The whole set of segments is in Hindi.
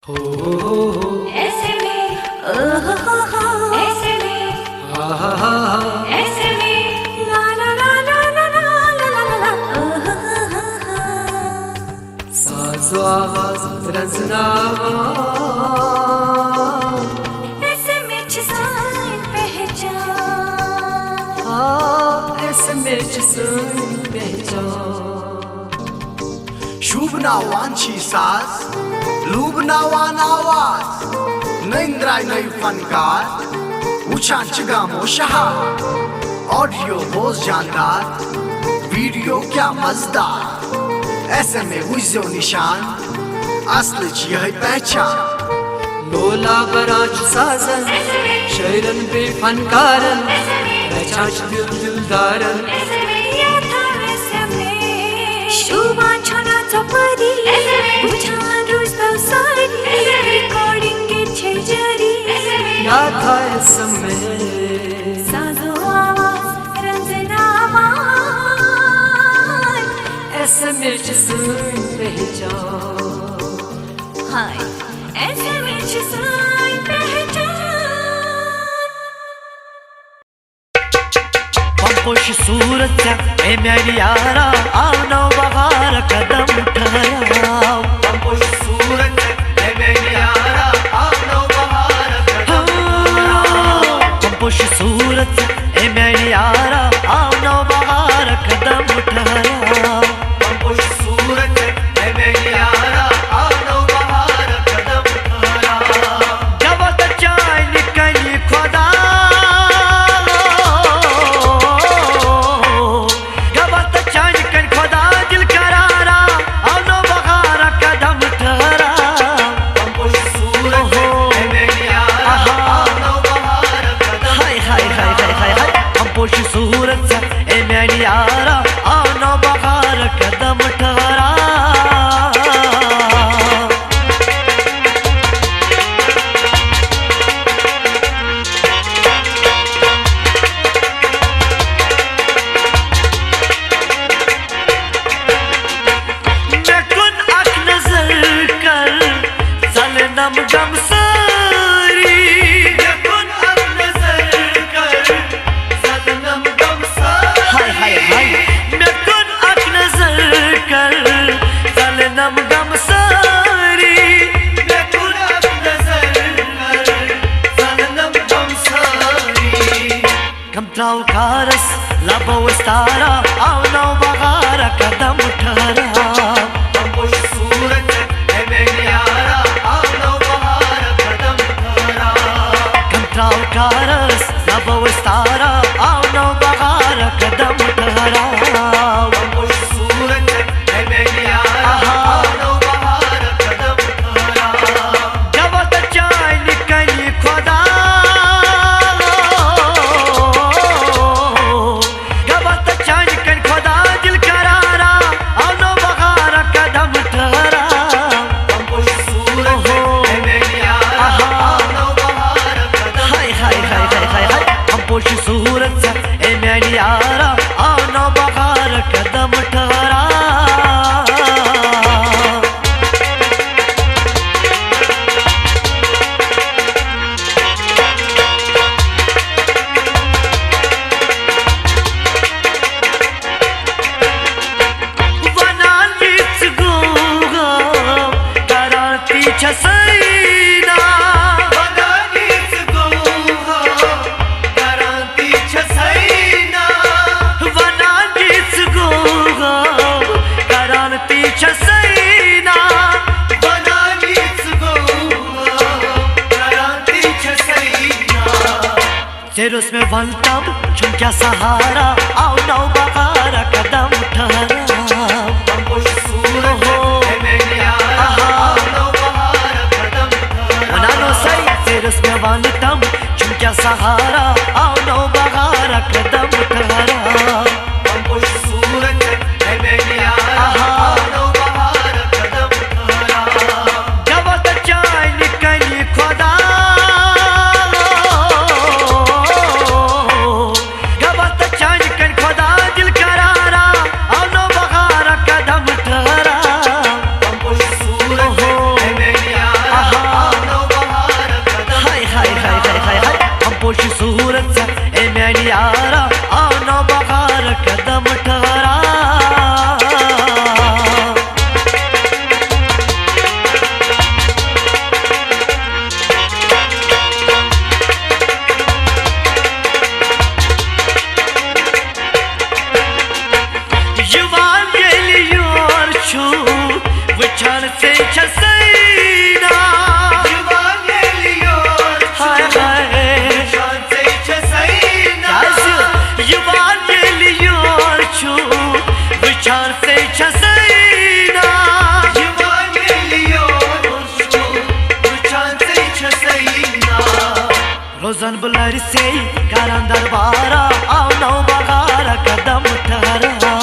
ऐसे में ऐसे में ऐसे में ला ला ला ला ला ला ला ला साज़ो आवाज़ रज़नामा ऐसे में जिसान पहचान ऐसे में जिसान पहचान शुभनावांची साज लुबनावान आवाज नैंद्राय नै फनकार उछांच गामो शहार ऑडियो बहुत जानदार वीडियो क्या मजेदार ऐसे में हुइजो निशान असल यह पहचान लोला बराज साजन शैरन बे फनकारन पहचान दिलदारन शुभान छना चपरी उछान रोज सारी रिकॉर्डिंग के छेजरी याद था इस समय साज़ो आवाज़ रज़नामा ऐसे में जिसान पहचान हाय ऐसे में जिसान पहचान पंपोश सूरत ए मेरी यारा आओ नौ बहार कदम उठाया पंपोश सूरत है मेरी यारा आओ नौ बहार कदम पंपोश सूरत ए मेरी यारा आओ नौ बहार कदम उठाया पंपोश सूरत है मेरी यारा आओ नौ बहार कदम उठाया जब तक चाय निकली खुदा सूरत ए मेरी यारा आओ नौ बहार कदम ठहरा मैं कुन अख नजर कर चल नम गम सारी कमत्राव कारस लबो स्तारा आओ नौ बहार कदम ठहरा पंपोश सूरत है मेरी यारा आओ नौ बहार कदम उठाया कमत्राव कारस लबो स्तारा आओ नौ बहार कदम ठहरा पंपोश सूरत है मेरी यारा आओ नौ बहार कदम उठाया जब तक चाय निकली खुदा पोश सूरत ए मेरी यारा आओ नौ बहार कदम ठहरा वनालीच गोगा कराती छसैना तेरे उसमें वलतम झुमक्या सहारा आओ नौ बहार कदम ठहरा पंपोश सूरत है मेरी यारा आओ नौ बहार कदम उठाया वनानो सही तेरे उसमें वलतम झुमक्या सहारा आओ नौ बहार कदम ठहरा पंपोश सूरत है मेरी यारा आओ नौ बहार कदम उठाया जब तक चाय निकली खुदा पंपोश सूरत है मेरी यारा से छसैना Yuvan geliyor हाय हाय Uçan seçe sayına युवान geliyor şu Uçan से छसैना Yuvan geliyor Uçan seçe sayına रोजन बुलर से करन दरबारा आओ नौ बगारा कदम ठहरा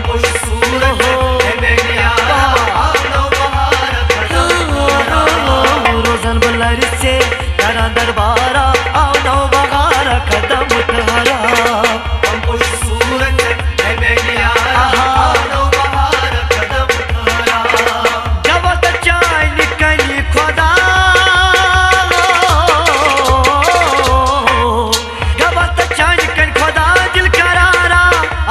Boş suret Emek yara Ağla bahara kadam रोजन बुलर से करन दरबारा आओ नौ बगारा कदम ठहरा Boş suret Emek yara Ağla bahara kadam जब तक चाय निकली खुदा जब तक चाय निकली खुदा दिल करारा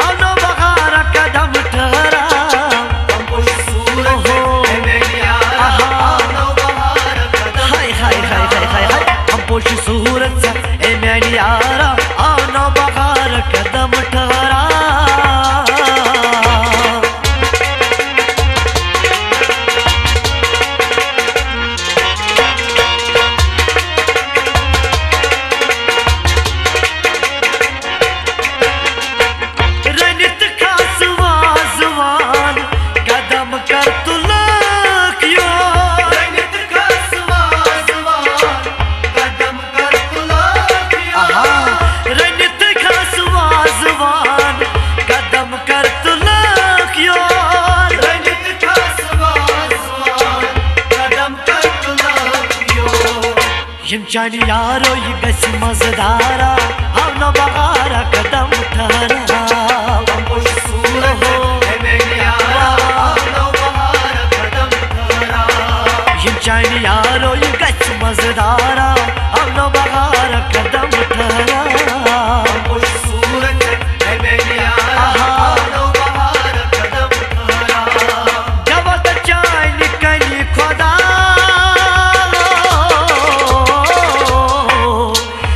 आओ नौ बगारा कदम ठहरा Boş suret Emek yara Ağla bahara kadam हाय हाय हाय हाय हाय हाय हम पोश सूरत सा ए मैंने यारा आओ नौ बगार कदम ठहरा रनित खास वाजवान कदम कर तुलक यो Cennet kasvazvan Kadam kar kulak आहा रनित खास वाजवान कदम कर तुलक यो Cennet kasvazvan Kadam kar kulak यम चानी यारो ये गस मजदारा आओ न बगारा कदम ठहरा Boş suret Emek yara Ağla bahara kadam kara यम चानी यारो ये गस मजदारा आओ न बगारा कदम ठहरा Boş suret Emek yara Ağla bahara kadam kara जब तक चाय निकली खुदा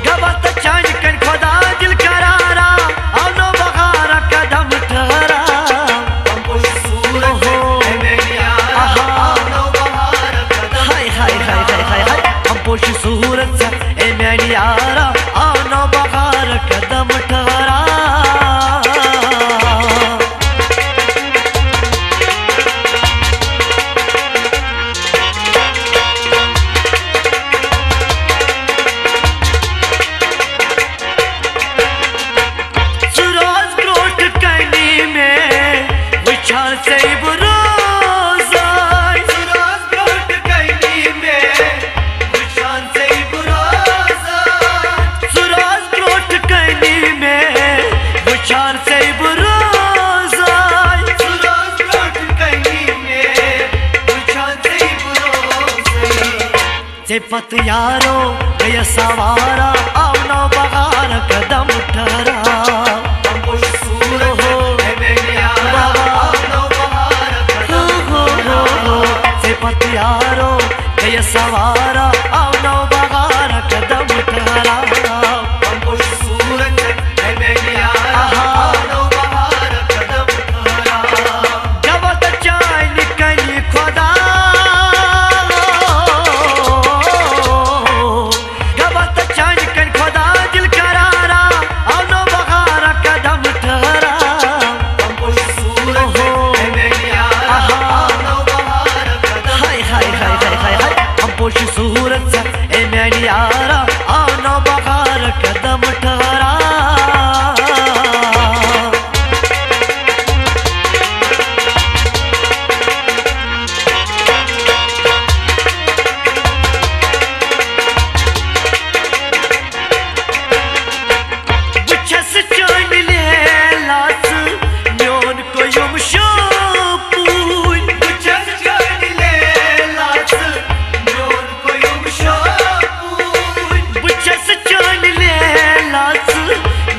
जब तक चाय निकली खुदा दिल करारा आओ न बगारा कदम ठहरा Boş suret Emek yara Ağla bahara kadam हाय हाय हाय हाय हाय हाय हम पोश सूरत सा ए मैंने यारा आओ न बगार कदम ठहरा सुरोज ग्रोट कनी में विचार से बुरोजाई Suraz göt kaynime Uçan sey buraza सुरोज ग्रोट कनी में विचार से बुरोजाई Suraz göt kaynime Uçan sey buraza से पत यारो गया सवारा आओ न बगार कदम ठहरा Boş suret Emek yara Ağla bahara kadam से पत यारो गया सवारा आओ न बगार कदम ठहरा Boş suret Emek yara Ağla bahara kadam जब तक चाय निकली खुदा जब तक चाय निकली खुदा दिल करारा आओ न बगारा कदम ठहरा Boş suret Emek yara Ağla bahara kadam हाय हाय हाय हाय हाय हाय हम पोश सूरत सा ए मैंने यारा आओ न बगार कदम ठहरा बुछस चान ले लास न्योन को यम शोपून Uçan canile las Nyon koyum şapun बुछस चान ले लास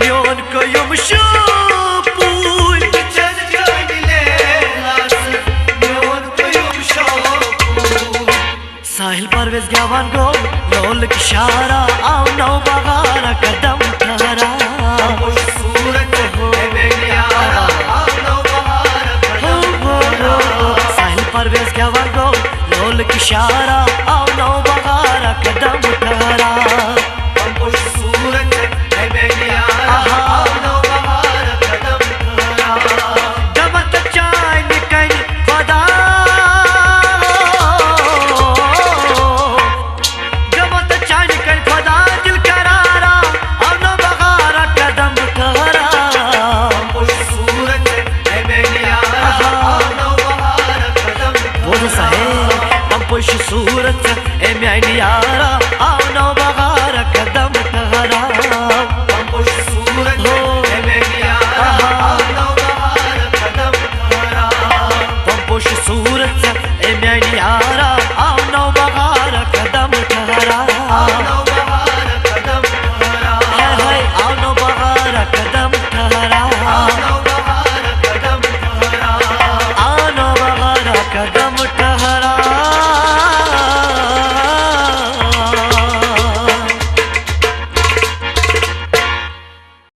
न्योन को यम शोपून Uçan canile las Nyon koyum şapun साहिल परवेज गवान गो लोल की शारा आओ नौ बगारा कदम ठहरा Boş suret Emek yara Ağla bahara kadam साहिल परवेज गवान गो मुल्क इशारा आओ नौ बहारा कदम ठहरा हमपुश सूरत है मेरी यारा आओ नौ बहार कदम ठहरा जमत चाय निकल फदा जमत चाय निकल फदा दिल करारा आओ नौ बहारा कदम ठहरा हमपुश सूरत है मेरी यारा आओ नौ बहार कदम बोल साहेब हम पुश सूरत ए म्यानी यारा